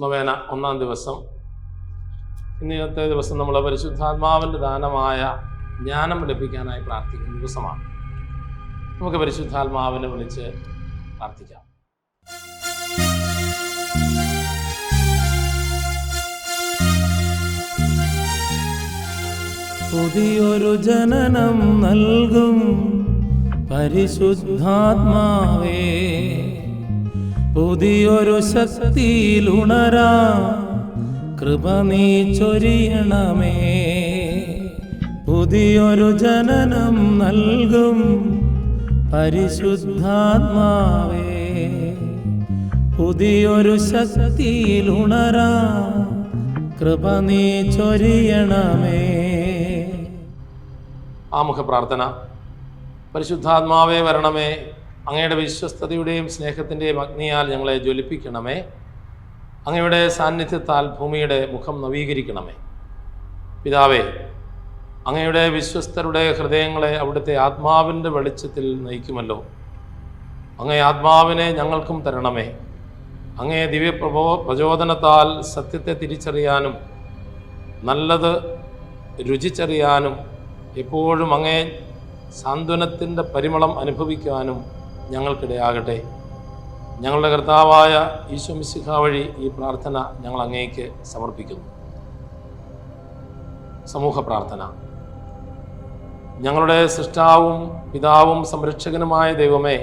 നൊവേന ഒന്നാം ദിവസം. ഇന്നത്തെ ദിവസം നമ്മൾ പരിശുദ്ധാത്മാവിൻ്റെ ദാനമായ ജ്ഞാനം ലഭിക്കാനായി പ്രാർത്ഥിക്കുന്ന ദിവസമാണ്. നമുക്ക് പരിശുദ്ധാത്മാവിനെ വിളിച്ച് പ്രാർത്ഥിക്കാം. പുതിയൊരു ജനനം നൽകും പരിശുദ്ധാത്മാവേ, പുതിയൊരു ശക്തിയിലുണരാ കൃപ നീ ചൊരിയണമേ. പുതിയൊരു ജനനം നൽകും പരിശുദ്ധാത്മാവേ, പുതിയൊരു ശക്തിയിലുണരാ കൃപ നീ ചൊരിയണമേ. ആമുഖ പ്രാർത്ഥന. പരിശുദ്ധാത്മാവേ വരണമേ, അങ്ങയുടെ വിശ്വസ്തതയുടെയും സ്നേഹത്തിൻ്റെയും അഗ്നിയാൽ ഞങ്ങളെ ജ്വലിപ്പിക്കണമേ. അങ്ങയുടെ സാന്നിധ്യത്താൽ ഭൂമിയുടെ മുഖം നവീകരിക്കണമേ. പിതാവേ, അങ്ങയുടെ വിശ്വസ്തരുടെ ഹൃദയങ്ങളെ അവിടുത്തെ ആത്മാവിൻ്റെ വെളിച്ചത്തിൽ നയിക്കുമല്ലോ. അങ്ങേ ആത്മാവിനെ ഞങ്ങൾക്കും തരണമേ. അങ്ങേ ദിവ്യ പ്രചോദനത്താൽ സത്യത്തെ തിരിച്ചറിയാനും നല്ലത് രുചിച്ചറിയാനും എപ്പോഴും അങ്ങേ സാന്ത്വനത്തിൻ്റെ പരിമളം അനുഭവിക്കാനും ഞങ്ങൾക്കിടയാകട്ടെ. ഞങ്ങളുടെ കർത്താവായ ഈശോ മിശിഹാ വഴി ഈ പ്രാർത്ഥന ഞങ്ങൾ അങ്ങേക്ക് സമർപ്പിക്കുന്നു. സമൂഹ പ്രാർത്ഥന. ഞങ്ങളുടെ സൃഷ്ടാവും പിതാവും സംരക്ഷകനുമായ ദൈവമേ,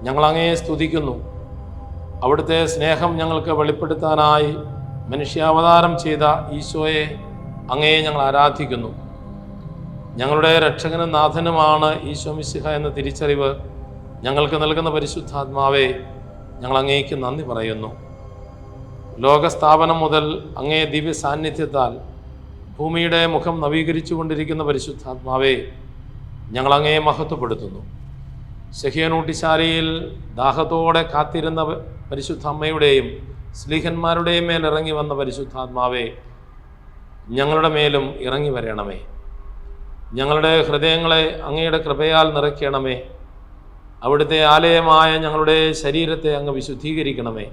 ഞങ്ങൾ അങ്ങയെ സ്തുതിക്കുന്നു. അവിടുത്തെ സ്നേഹം ഞങ്ങൾക്ക് വെളിപ്പെടുത്താനായി മനുഷ്യാവതാരം ചെയ്ത ഈശോയെ അങ്ങയെ ഞങ്ങൾ ആരാധിക്കുന്നു. ഞങ്ങളുടെ രക്ഷകനും നാഥനുമാണ് ഈശോ മിശിഹ എന്ന തിരിച്ചറിവ് ഞങ്ങൾക്ക് നൽകുന്ന പരിശുദ്ധാത്മാവേ, ഞങ്ങൾ അങ്ങേക്ക് നന്ദി പറയുന്നു. ലോകസ്ഥാപനം മുതൽ അങ്ങേ ദിവ്യ സാന്നിധ്യത്താൽ ഭൂമിയുടെ മുഖം നവീകരിച്ചു കൊണ്ടിരിക്കുന്ന പരിശുദ്ധാത്മാവേ, ഞങ്ങൾ അങ്ങയെ മഹത്വപ്പെടുത്തുന്നു. ശഹ്യോനൂട്ടിശാലയിൽ ദാഹത്തോടെ കാത്തിരുന്ന പരിശുദ്ധ അമ്മയുടെയും സ്ലീഹന്മാരുടെയും മേൽ ഇറങ്ങി വന്ന പരിശുദ്ധാത്മാവേ, ഞങ്ങളുടെ മേലും ഇറങ്ങി വരണമേ. ഞങ്ങളുടെ ഹൃദയങ്ങളെ അങ്ങയുടെ കൃപയാൽ നിറയ്ക്കണമേ. അവിടുത്തെ ആലയമായ ഞങ്ങളുടെ ശരീരത്തെ അങ്ങ് വിശുദ്ധീകരിക്കണമേ.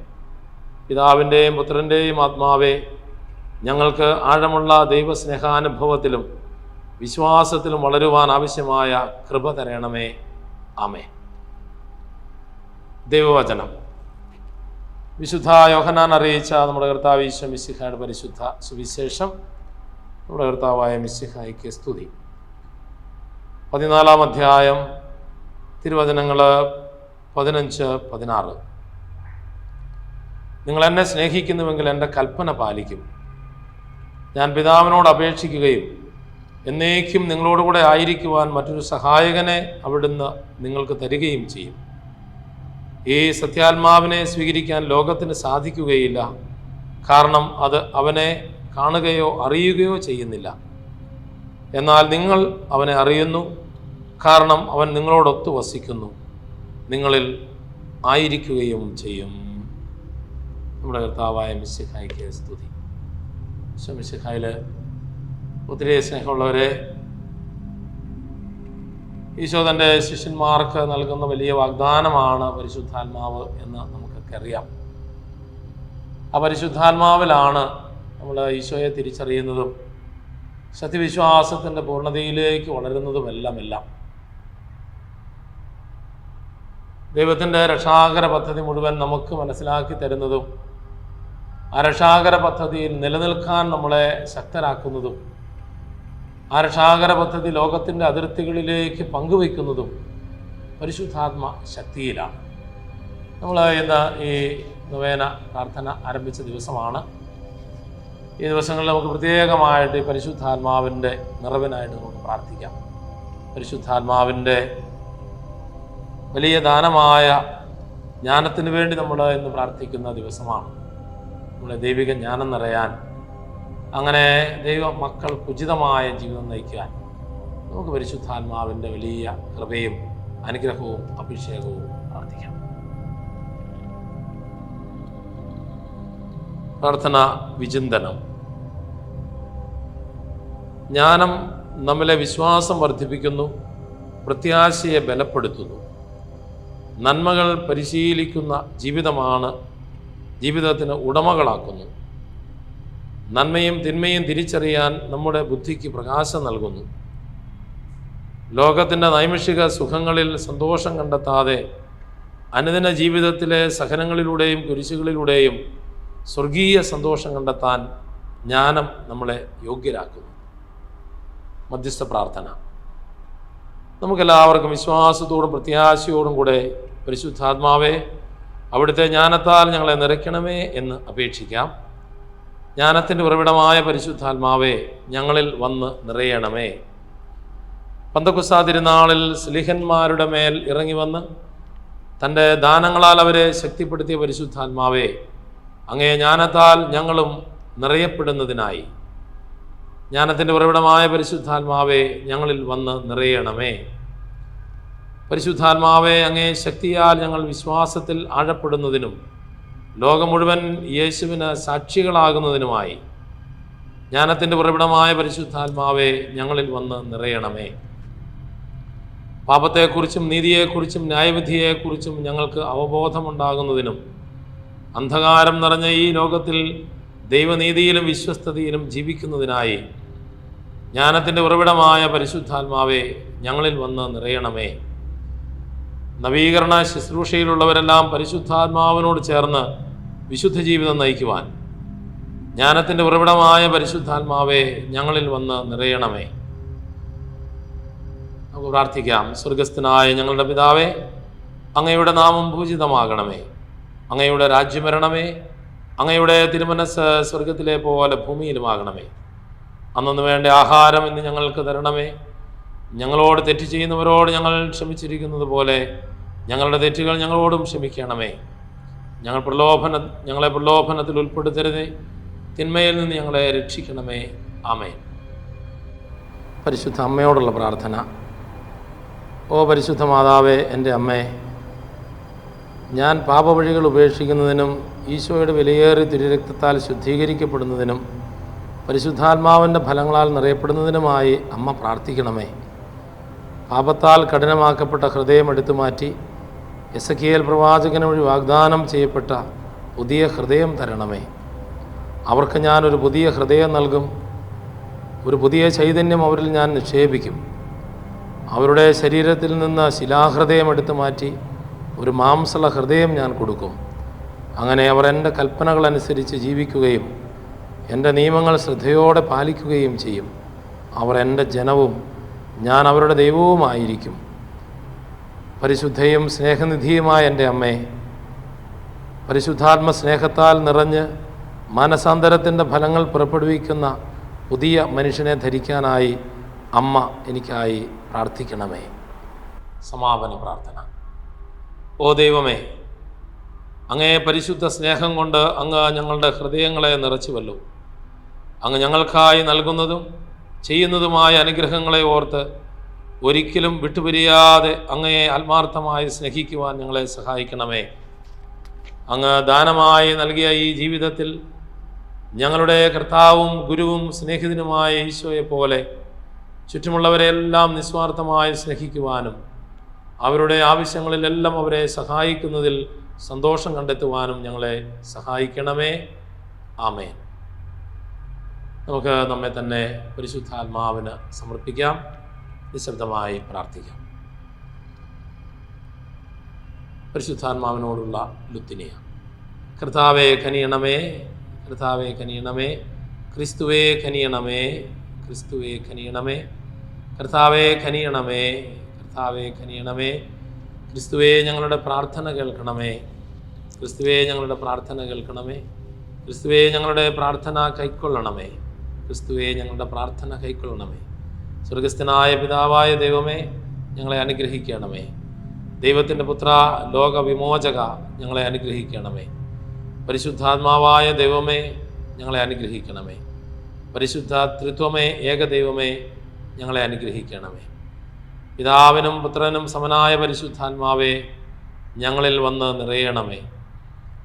പിതാവിൻ്റെയും പുത്രൻ്റെയും ആത്മാവേ, ഞങ്ങൾക്ക് ആഴമുള്ള ദൈവസ്നേഹാനുഭവത്തിലും വിശ്വാസത്തിലും വളരുവാൻ ആവശ്യമായ കൃപ തരണമേ. ആമേൻ. ദൈവവചനം. വിശുദ്ധ യോഹന്നാൻ അറിയിച്ച നമ്മുടെ കർത്താവ് ഈശോ മിശിഹായുടെ പരിശുദ്ധ സുവിശേഷം. നമ്മുടെ കർത്താവായ മിശിഹായ്ക്ക് സ്തുതി. 14-ാം അധ്യായം, തിരുവചനങ്ങൾ 15-16. നിങ്ങൾ എന്നെ സ്നേഹിക്കുന്നുവെങ്കിൽ എൻ്റെ കൽപ്പന പാലിക്കും. ഞാൻ പിതാവിനോട് അപേക്ഷിക്കുകയും എന്നേക്കും നിങ്ങളോടുകൂടെ ആയിരിക്കുവാൻ മറ്റൊരു സഹായകനെ അവിടുന്ന് നിങ്ങൾക്ക് തരികയും ചെയ്യും. ഈ സത്യാത്മാവിനെ സ്വീകരിക്കാൻ ലോകത്തിന് സാധിക്കുകയില്ല, കാരണം അത് അവനെ കാണുകയോ അറിയുകയോ ചെയ്യുന്നില്ല. എന്നാൽ നിങ്ങൾ അവനെ അറിയുന്നു, കാരണം അവൻ നിങ്ങളോടൊത്തു വസിക്കുന്നു, നിങ്ങളിൽ ആയിരിക്കുകയും ചെയ്യും. നമ്മുടെ കർത്താവായ മിശിഹായ്ക്ക് സ്തുതി. മിശിഹായിൽ ഒത്തിരി സ്നേഹമുള്ളവരെ, ഈശോ തൻ്റെ ശിഷ്യന്മാർക്ക് നൽകുന്ന വലിയ വാഗ്ദാനമാണ് പരിശുദ്ധാത്മാവ് എന്ന് നമുക്കൊക്കെ അറിയാം. ആ പരിശുദ്ധാത്മാവിലാണ് നമ്മൾ ഈശോയെ തിരിച്ചറിയുന്നതും സത്യവിശ്വാസത്തിൻ്റെ പൂർണ്ണതയിലേക്ക് വളരുന്നതുമെല്ലാം. ദൈവത്തിൻ്റെ രക്ഷാകര പദ്ധതി മുഴുവൻ നമുക്ക് മനസ്സിലാക്കി തരുന്നതും ആ രക്ഷാകര പദ്ധതിയിൽ നിലനിൽക്കാൻ നമ്മളെ ശക്തരാക്കുന്നതും ആ രക്ഷാകര പദ്ധതി ലോകത്തിൻ്റെ അതിർത്തികളിലേക്ക് പങ്കുവയ്ക്കുന്നതും പരിശുദ്ധാത്മ ശക്തിയിലാണ്. നമ്മൾ ഇന്ന് ഈ നൊവേന പ്രാർത്ഥന ആരംഭിച്ച ദിവസമാണ്. ഈ ദിവസങ്ങളിൽ നമുക്ക് പ്രത്യേകമായിട്ട് ഈ പരിശുദ്ധാത്മാവിൻ്റെ നിറവിനായിട്ട് നമുക്ക് പ്രാർത്ഥിക്കാം. പരിശുദ്ധാത്മാവിൻ്റെ വലിയ ദാനമായ ജ്ഞാനത്തിന് വേണ്ടി നമ്മൾ ഇന്ന് പ്രാർത്ഥിക്കുന്ന ദിവസമാണ്. നമ്മുടെ ദൈവിക ജ്ഞാനം നിറയാൻ, അങ്ങനെ ദൈവ മക്കൾക്ക് ഉചിതമായ ജീവിതം നയിക്കാൻ നമുക്ക് പരിശുദ്ധാത്മാവിൻ്റെ വലിയ കൃപയും അനുഗ്രഹവും അഭിഷേകവും പ്രാർത്ഥിക്കാം. പ്രാർത്ഥന വിചിന്തനം. ജ്ഞാനം നമ്മിലെ വിശ്വാസം വർദ്ധിപ്പിക്കുന്നു, പ്രത്യാശയെ ബലപ്പെടുത്തുന്നു. നന്മകൾ പരിശീലിക്കുന്ന ജീവിതമാണ് ജീവിതത്തിന് ഉടമകളാക്കുന്നു. നന്മയും തിന്മയും തിരിച്ചറിയാൻ നമ്മുടെ ബുദ്ധിക്ക് പ്രകാശം നൽകുന്നു. ലോകത്തിൻ്റെ നൈമിഷിക സുഖങ്ങളിൽ സന്തോഷം കണ്ടെത്താതെ അനുദിന ജീവിതത്തിലെ സഹനങ്ങളിലൂടെയും കുരിശുകളിലൂടെയും സ്വർഗീയ സന്തോഷം കണ്ടെത്താൻ ജ്ഞാനം നമ്മളെ യോഗ്യരാക്കുന്നു. മധ്യസ്ഥ പ്രാർത്ഥന. നമുക്കെല്ലാവർക്കും വിശ്വാസത്തോടും പ്രത്യാശയോടും കൂടെ പരിശുദ്ധാത്മാവേ, അവിടുത്തെ ജ്ഞാനത്താൽ ഞങ്ങളെ നിറയ്ക്കണമേ എന്ന് അപേക്ഷിക്കാം. ജ്ഞാനത്തിൻ്റെ ഉറവിടമായ പരിശുദ്ധാത്മാവേ, ഞങ്ങളിൽ വന്ന് നിറയണമേ. പന്തക്കുസ്താ തിരുനാളിൽ സ്ലീഹന്മാരുടെ മേൽ ഇറങ്ങി വന്ന് തൻ്റെ ദാനങ്ങളാൽ അവരെ ശക്തിപ്പെടുത്തിയ പരിശുദ്ധാത്മാവേ, അങ്ങേ ജ്ഞാനത്താൽ ഞങ്ങളും നിറയപ്പെടുന്നതിനായി ജ്ഞാനത്തിൻ്റെ ഉറവിടമായ പരിശുദ്ധാത്മാവേ, ഞങ്ങളിൽ വന്ന് നിറയണമേ. പരിശുദ്ധാത്മാവേ, അങ്ങേ ശക്തിയാൽ ഞങ്ങൾ വിശ്വാസത്തിൽ ആഴപ്പെടുന്നതിനും ലോകം മുഴുവൻ യേശുവിന് സാക്ഷികളാകുന്നതിനുമായി ജ്ഞാനത്തിൻ്റെ ഉറവിടമായ പരിശുദ്ധാത്മാവേ, ഞങ്ങളിൽ വന്ന് നിറയണമേ. പാപത്തെക്കുറിച്ചും നീതിയെക്കുറിച്ചും ന്യായവിധിയെക്കുറിച്ചും ഞങ്ങൾക്ക് അവബോധമുണ്ടാകുന്നതിനും അന്ധകാരം നിറഞ്ഞ ഈ ലോകത്തിൽ ദൈവനീതിയിലും വിശ്വസ്തതയിലും ജീവിക്കുന്നതിനായി ജ്ഞാനത്തിൻ്റെ ഉറവിടമായ പരിശുദ്ധാത്മാവേ, ഞങ്ങളിൽ വന്ന് നിറയണമേ. നവീകരണ ശുശ്രൂഷയിലുള്ളവരെല്ലാം പരിശുദ്ധാത്മാവിനോട് ചേർന്ന് വിശുദ്ധ ജീവിതം നയിക്കുവാൻ ജ്ഞാനത്തിൻ്റെ ഉറവിടമായ പരിശുദ്ധാത്മാവേ, ഞങ്ങളിൽ വന്ന് നിറയണമേ. നമുക്ക് പ്രാർത്ഥിക്കാം. സ്വർഗസ്ഥനായ ഞങ്ങളുടെ പിതാവേ, അങ്ങയുടെ നാമം പൂജിതമാകണമേ. അങ്ങയുടെ രാജ്യം വരണമേ. അങ്ങയുടെ തിരുമനസ് സ്വർഗത്തിലെ പോലെ ഭൂമിയിലുമാകണമേ. അന്നു വേണ്ട ആഹാരം ഇന്ന് ഞങ്ങൾക്ക് തരണമേ. ഞങ്ങളോട് തെറ്റ് ചെയ്യുന്നവരോട് ഞങ്ങൾ ക്ഷമിച്ചിരിക്കുന്നത് പോലെ ഞങ്ങളുടെ തെറ്റുകൾ ഞങ്ങളോടും ക്ഷമിക്കണമേ. ഞങ്ങളെ പ്രലോഭനത്തിൽ ഉൾപ്പെടുത്തരുതേ, തിന്മയിൽ നിന്ന് ഞങ്ങളെ രക്ഷിക്കണമേ. ആമേൻ. പരിശുദ്ധ അമ്മയോടുള്ള പ്രാർത്ഥന. ഓ പരിശുദ്ധ മാതാവേ, എൻ്റെ അമ്മേ, ഞാൻ പാപവഴികൾ ഉപേക്ഷിക്കുന്നതിനും ഈശോയുടെ വിലയേറിയ തിരുരക്തത്താൽ ശുദ്ധീകരിക്കപ്പെടുന്നതിനും പരിശുദ്ധാത്മാവിൻ്റെ ഫലങ്ങളാൽ നിറയപ്പെടുന്നതിനുമായി അമ്മ പ്രാർത്ഥിക്കണമേ. പാപത്താൽ കഠിനമാക്കപ്പെട്ട ഹൃദയം എടുത്തു മാറ്റി എസെക്കിയേൽ പ്രവാചകൻ വഴി വാഗ്ദാനം ചെയ്യപ്പെട്ട പുതിയ ഹൃദയം തരണമേ. അവർക്ക് ഞാനൊരു പുതിയ ഹൃദയം നൽകും. ഒരു പുതിയ ചൈതന്യം അവരിൽ ഞാൻ നിക്ഷേപിക്കും. അവരുടെ ശരീരത്തിൽ നിന്ന് ശിലാഹൃദയം എടുത്തു മാറ്റി ഒരു മാംസള ഹൃദയം ഞാൻ കൊടുക്കും. അങ്ങനെ അവർ എൻ്റെ കൽപ്പനകളനുസരിച്ച് ജീവിക്കുകയും എൻ്റെ നിയമങ്ങൾ ശ്രദ്ധയോടെ പാലിക്കുകയും ചെയ്യും. അവർ എൻ്റെ ജനവും ഞാൻ അവരുടെ ദൈവവുമായിരിക്കും. പരിശുദ്ധയും സ്നേഹനിധിയുമായ എൻ്റെ അമ്മേ, പരിശുദ്ധാത്മ സ്നേഹത്താൽ നിറഞ്ഞ് മാനസാന്തരത്തിൻ്റെ ഫലങ്ങൾ പുറപ്പെടുവിക്കുന്ന പുതിയ മനുഷ്യനെ ധരിക്കാനായി അമ്മ എനിക്കായി പ്രാർത്ഥിക്കണമേ. സമാപന പ്രാർത്ഥന. ഓ ദൈവമേ, അങ്ങേ പരിശുദ്ധ സ്നേഹം കൊണ്ട് അങ്ങ് ഞങ്ങളുടെ ഹൃദയങ്ങളെ നിറച്ചുവല്ലോ. അങ്ങ് ഞങ്ങൾക്കായി നൽകുന്നതും ചെയ്യുന്നതുമായ അനുഗ്രഹങ്ങളെ ഓർത്ത് ഒരിക്കലും വിട്ടുപിരിയാതെ അങ്ങയെ ആത്മാർത്ഥമായി സ്നേഹിക്കുവാൻ ഞങ്ങളെ സഹായിക്കണമേ. അങ്ങ് ദാനമായി നൽകിയ ഈ ജീവിതത്തിൽ ഞങ്ങളുടെ കർത്താവും ഗുരുവും സ്നേഹിതനുമായ ഈശോയെ പോലെ ചുറ്റുമുള്ളവരെല്ലാം നിസ്വാർത്ഥമായി സ്നേഹിക്കുവാനും അവരുടെ ആവശ്യങ്ങളിലെല്ലാം അവരെ സഹായിക്കുന്നതിൽ സന്തോഷം കണ്ടെത്തുവാനും ഞങ്ങളെ സഹായിക്കണമേ. ആമേൻ. നമുക്ക് നമ്മെ തന്നെ പരിശുദ്ധാത്മാവിന് സമർപ്പിക്കാം. നിശബ്ദമായി പ്രാർത്ഥിക്കാം. പരിശുദ്ധാത്മാവിനോടുള്ള ലുത്തിനിയ. കർത്താവേ കനിയണമേ, കർത്താവേ കനിയണമേ, ക്രിസ്തുവേ കനിയണമേ, ക്രിസ്തുവേ കനിയണമേ, കർത്താവേ കനിയണമേ, കർത്താവേ കനിയണമേ, ക്രിസ്തുവേ ഞങ്ങളുടെ പ്രാർത്ഥന കേൾക്കണമേ, ക്രിസ്തുവേ ഞങ്ങളുടെ പ്രാർത്ഥന കേൾക്കണമേ, ക്രിസ്തുവേ ഞങ്ങളുടെ പ്രാർത്ഥന കൈക്കൊള്ളണമേ, ക്രിസ്തുവേ ഞങ്ങളുടെ പ്രാർത്ഥന കൈക്കൊള്ളണമേ. സ്വർഗസ്ഥനായ പിതാവായ ദൈവമേ, ഞങ്ങളെ അനുഗ്രഹിക്കണമേ. ദൈവത്തിൻ്റെ പുത്ര, ലോകവിമോചക, ഞങ്ങളെ അനുഗ്രഹിക്കണമേ. പരിശുദ്ധാത്മാവായ ദൈവമേ, ഞങ്ങളെ അനുഗ്രഹിക്കണമേ. പരിശുദ്ധ ത്രിത്വമേ, ഏകദൈവമേ, ഞങ്ങളെ അനുഗ്രഹിക്കണമേ. പിതാവിനും പുത്രനും സമനായ പരിശുദ്ധാത്മാവേ, ഞങ്ങളിൽ വന്ന് നിറയണമേ.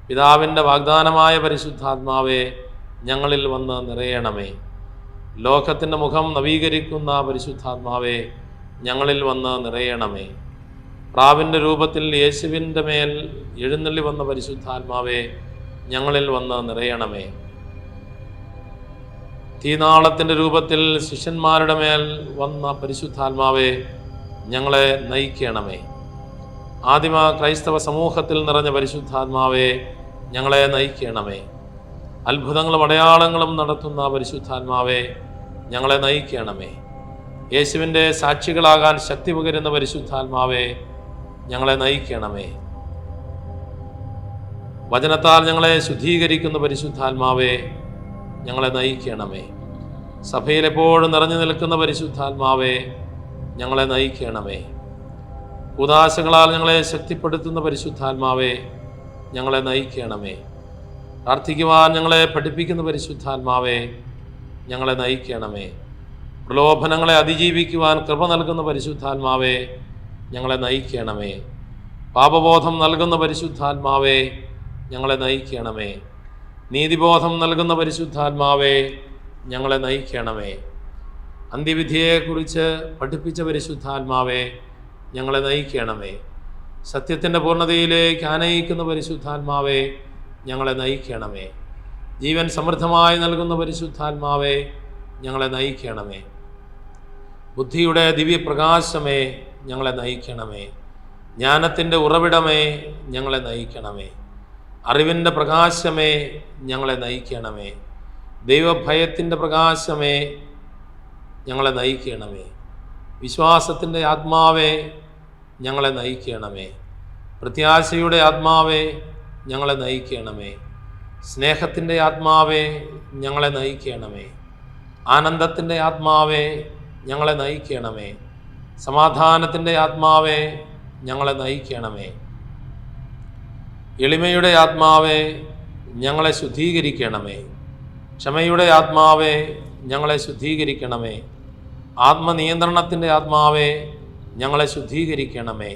പിതാവിൻ്റെ വാഗ്ദാനമായ പരിശുദ്ധാത്മാവേ, ഞങ്ങളിൽ വന്ന് നിറയണമേ. ലോകത്തിൻ്റെ മുഖം നവീകരിക്കുന്ന പരിശുദ്ധാത്മാവേ, ഞങ്ങളിൽ വന്ന് നിറയണമേ. പ്രാവിൻ്റെ രൂപത്തിൽ യേശുവിൻ്റെ മേൽ എഴുന്നള്ളി വന്ന പരിശുദ്ധാത്മാവേ, ഞങ്ങളിൽ വന്ന് നിറയണമേ. തീനാളത്തിൻ്റെ രൂപത്തിൽ ശിഷ്യന്മാരുടെ മേൽ വന്ന പരിശുദ്ധാത്മാവെ, ഞങ്ങളെ നയിക്കണമേ. ആദിമ ക്രൈസ്തവ സമൂഹത്തിൽ നിറഞ്ഞ പരിശുദ്ധാത്മാവെ, ഞങ്ങളെ നയിക്കണമേ. അത്ഭുതങ്ങളും അടയാളങ്ങളും നടത്തുന്ന പരിശുദ്ധാത്മാവെ, ഞങ്ങളെ നയിക്കണമേ. യേശുവിൻ്റെ സാക്ഷികളാകാൻ ശക്തി പകരുന്ന പരിശുദ്ധാത്മാവെ, ഞങ്ങളെ നയിക്കണമേ. വചനത്താൽ ഞങ്ങളെ ശുദ്ധീകരിക്കുന്ന പരിശുദ്ധാത്മാവെ, ഞങ്ങളെ നയിക്കണമേ. സഭയിൽ എപ്പോഴും നിറഞ്ഞു നിൽക്കുന്ന പരിശുദ്ധാത്മാവെ, ഞങ്ങളെ നയിക്കണമേ. ഉദാശകളാൽ ഞങ്ങളെ ശക്തിപ്പെടുത്തുന്ന പരിശുദ്ധാത്മാവെ, ഞങ്ങളെ നയിക്കണമേ. പ്രാർത്ഥിക്കുവാൻ ഞങ്ങളെ പഠിപ്പിക്കുന്ന പരിശുദ്ധാത്മാവെ, ഞങ്ങളെ നയിക്കണമേ. പ്രലോഭനങ്ങളെ അതിജീവിക്കുവാൻ കൃപ നൽകുന്ന പരിശുദ്ധാത്മാവെ, ഞങ്ങളെ നയിക്കണമേ. പാപബോധം നൽകുന്ന പരിശുദ്ധാത്മാവെ, ഞങ്ങളെ നയിക്കണമേ. നീതിബോധം നൽകുന്ന പരിശുദ്ധാത്മാവെ, ഞങ്ങളെ നയിക്കണമേ. അന്ത്യവിധിയെക്കുറിച്ച് പഠിപ്പിച്ച പരിശുദ്ധാത്മാവെ, ഞങ്ങളെ നയിക്കണമേ. സത്യത്തിൻ്റെ പൂർണ്ണതയിലേക്ക് ആനയിക്കുന്ന പരിശുദ്ധാത്മാവെ, ഞങ്ങളെ നയിക്കണമേ. ജീവൻ സമൃദ്ധമായി നൽകുന്ന പരിശുദ്ധാത്മാവെ, ഞങ്ങളെ നയിക്കണമേ. ബുദ്ധിയുടെ ദിവ്യപ്രകാശമേ, ഞങ്ങളെ നയിക്കണമേ. ജ്ഞാനത്തിൻ്റെ ഉറവിടമേ, ഞങ്ങളെ നയിക്കണമേ. അറിവിൻ്റെ പ്രകാശമേ, ഞങ്ങളെ നയിക്കണമേ. ദൈവഭയത്തിൻ്റെ പ്രകാശമേ, ഞങ്ങളെ നയിക്കണമേ. വിശ്വാസത്തിൻ്റെ ആത്മാവേ, ഞങ്ങളെ നയിക്കണമേ. പ്രത്യാശയുടെ ആത്മാവേ, ഞങ്ങളെ നയിക്കണമേ. സ്നേഹത്തിൻ്റെ ആത്മാവേ, ഞങ്ങളെ നയിക്കണമേ. ആനന്ദത്തിൻ്റെ ആത്മാവേ, ഞങ്ങളെ നയിക്കണമേ. സമാധാനത്തിൻ്റെ ആത്മാവേ, ഞങ്ങളെ നയിക്കണമേ. എളിമയുടെ ആത്മാവേ, ഞങ്ങളെ ശുദ്ധീകരിക്കണമേ. ക്ഷമയുടെ ആത്മാവേ, ഞങ്ങളെ ശുദ്ധീകരിക്കണമേ. ആത്മനിയന്ത്രണത്തിൻ്റെ ആത്മാവേ, ഞങ്ങളെ ശുദ്ധീകരിക്കണമേ.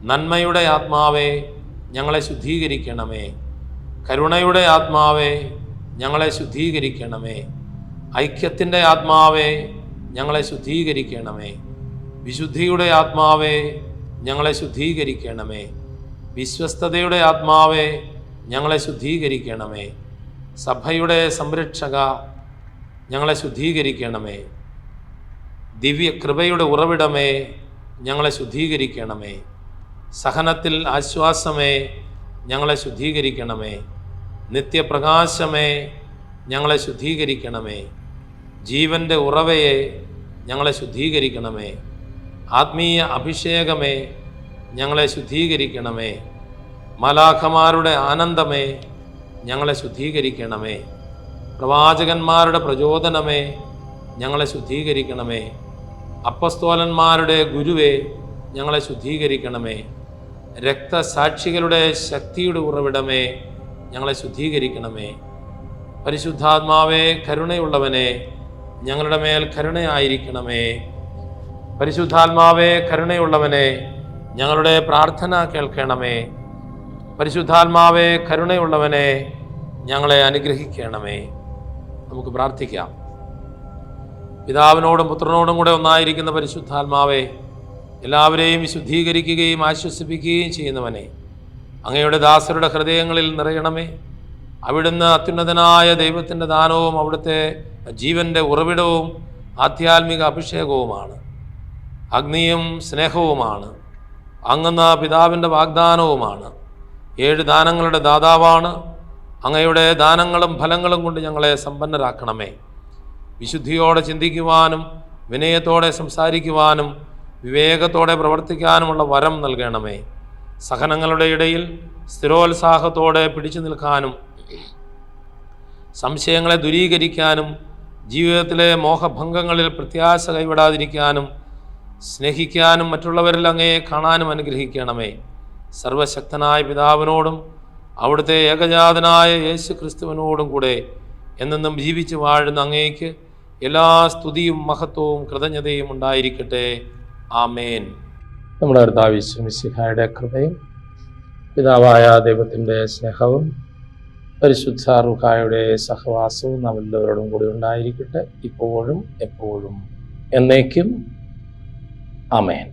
നന്മയുടെ ആത്മാവേ, ഞങ്ങളെ ശുദ്ധീകരിക്കണമേ. കരുണയുടെ ആത്മാവേ, ഞങ്ങളെ ശുദ്ധീകരിക്കണമേ. ഐക്യത്തിൻ്റെ ആത്മാവേ, ഞങ്ങളെ ശുദ്ധീകരിക്കണമേ. വിശുദ്ധിയുടെ ആത്മാവേ, ഞങ്ങളെ ശുദ്ധീകരിക്കണമേ. വിശ്വസ്തതയുടെ ആത്മാവേ, ഞങ്ങളെ ശുദ്ധീകരിക്കണമേ. സഭയുടെ സംരക്ഷക, ഞങ്ങളെ ശുദ്ധീകരിക്കണമേ. ദിവ്യകൃപയുടെ ഉറവിടമേ, ഞങ്ങളെ ശുദ്ധീകരിക്കണമേ. സഹനത്തിൽ ആശ്വാസമേ, ഞങ്ങളെ ശുദ്ധീകരിക്കണമേ. നിത്യപ്രകാശമേ, ഞങ്ങളെ ശുദ്ധീകരിക്കണമേ. ജീവൻ്റെ ഉറവയെ, ഞങ്ങളെ ശുദ്ധീകരിക്കണമേ. ആത്മീയ അഭിഷേകമേ, ഞങ്ങളെ ശുദ്ധീകരിക്കണമേ. മാലാഖമാരുടെ ആനന്ദമേ, ഞങ്ങളെ ശുദ്ധീകരിക്കണമേ. പ്രവാചകന്മാരുടെ പ്രചോദനമേ, ഞങ്ങളെ ശുദ്ധീകരിക്കണമേ. അപ്പസ്തോലന്മാരുടെ ഗുരുവേ, ഞങ്ങളെ ശുദ്ധീകരിക്കണമേ. രക്തസാക്ഷികളുടെ ശക്തിയുടെ ഉറവിടമേ, ഞങ്ങളെ ശുദ്ധീകരിക്കണമേ. പരിശുദ്ധാത്മാവേ, കരുണയുള്ളവനെ, ഞങ്ങളുടെ മേൽ കരുണയായിരിക്കണമേ. പരിശുദ്ധാത്മാവേ, കരുണയുള്ളവനെ, ഞങ്ങളുടെ പ്രാർത്ഥന കേൾക്കണമേ. പരിശുദ്ധാത്മാവേ, കരുണയുള്ളവനെ, ഞങ്ങളെ അനുഗ്രഹിക്കണമേ. നമുക്ക് പ്രാർത്ഥിക്കാം. പിതാവിനോടും പുത്രനോടും കൂടെ ഒന്നായിരിക്കുന്ന പരിശുദ്ധാത്മാവേ, എല്ലാവരെയും വിശുദ്ധീകരിക്കുകയും ആശ്വസിപ്പിക്കുകയും ചെയ്യുന്നവനെ, അങ്ങയുടെ ദാസരുടെ ഹൃദയങ്ങളിൽ നിറയണമേ. അവിടുന്ന് അത്യുന്നതനായ ദൈവത്തിൻ്റെ ദാനവും അവിടുത്തെ ജീവൻ്റെ ഉറവിടവും ആധ്യാത്മിക അഭിഷേകവുമാണ്. അഗ്നിയും സ്നേഹവുമാണ്. അങ്ങെന്ന പിതാവിൻ്റെ വാഗ്ദാനവുമാണ്. 7 ദാനങ്ങളുടെ ദാതാവാണ്. അങ്ങയുടെ ദാനങ്ങളും ഫലങ്ങളും കൊണ്ട് ഞങ്ങളെ സമ്പന്നരാക്കണമേ. വിശുദ്ധിയോടെ ചിന്തിക്കുവാനും വിനയത്തോടെ സംസാരിക്കുവാനും വിവേകത്തോടെ പ്രവർത്തിക്കാനുമുള്ള വരം നൽകണമേ. സഹനങ്ങളുടെ ഇടയിൽ സ്ഥിരോത്സാഹത്തോടെ പിടിച്ചു നിൽക്കാനും സംശയങ്ങളെ ദൂരീകരിക്കാനും ജീവിതത്തിലെ മോഹഭംഗങ്ങളിൽ പ്രത്യാശ കൈവിടാതിരിക്കാനും സ്നേഹിക്കാനും മറ്റുള്ളവരിൽ അങ്ങയെ കാണാനും അനുഗ്രഹിക്കണമേ. സർവശക്തനായ പിതാവിനോടും അവിടുത്തെ ഏകജാതനായ യേശു ക്രിസ്തുവിനോടും കൂടെ എന്നെന്നും ജീവിച്ചു വാഴുന്ന അങ്ങേക്ക് എല്ലാ സ്തുതിയും മഹത്വവും കൃതജ്ഞതയും ഉണ്ടായിരിക്കട്ടെ. ആമേൻ. നമ്മുടെ കർത്താവ് യേശു മിശിഹായുടെ കൃപയും പിതാവായ ദൈവത്തിൻ്റെ സ്നേഹവും പരിശുദ്ധ റൂഹായുടെ സഹവാസവും നാം എല്ലാവരോടും കൂടി ഉണ്ടായിരിക്കട്ടെ, ഇപ്പോഴും എപ്പോഴും എന്നേക്കും. ആമേൻ.